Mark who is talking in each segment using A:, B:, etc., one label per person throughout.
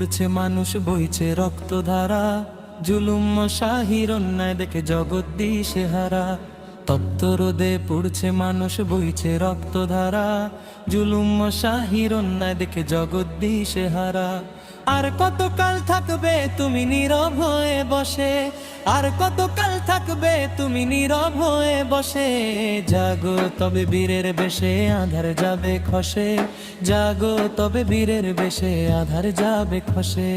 A: পুড়ছে মানুষ, বইছে রক্তধারা, জুলুম শাহির অন্যায় দেখে জগৎ দিশেহারা। তপ্ত রোদে পুড়ছে মানুষ, বইছে রক্তধারা, জুলুম শাহির অন্যায় দেখে জগৎ দিশেহারা। আর কতকাল থাকবে তুমি নীরব হয়ে বসে, আর কতকাল থাকবে তুমি নীরব হয়ে বসে। জাগো তবে বীরের বেশে, আধার যাবে খসে। জাগো তবে বীরের বেশে, আধার যাবে খসে।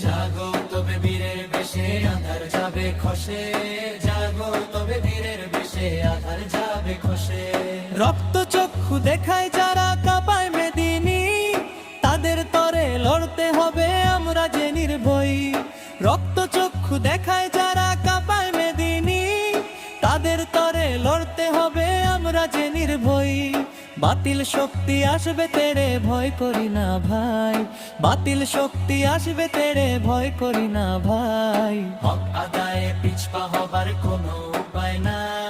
A: জাগো তবে বীরের বেশে, আধার যাবে খসে। জাগো তবে বীরের বেশে, আধার যাবে খসে। রক্ত চক্ষু দেখায় যারা কাঁপায় মেদিনী, তাদের তরে লড়তে হবে আমরা যে নির্ভয়। রক্ত চক্ষু দেখায় যারা কাঁপায় মেদিনী, তাদের তরে লড়তে হবে আমরা যে নির্ভয়। বাতিল শক্তি আসবে তেড়ে, ভয় করি না ভাই। বাতিল শক্তি আসবে তেড়ে, ভয় করি না ভাই। হক আদায়ে পিছপা হবার কোনো উপায় নাই।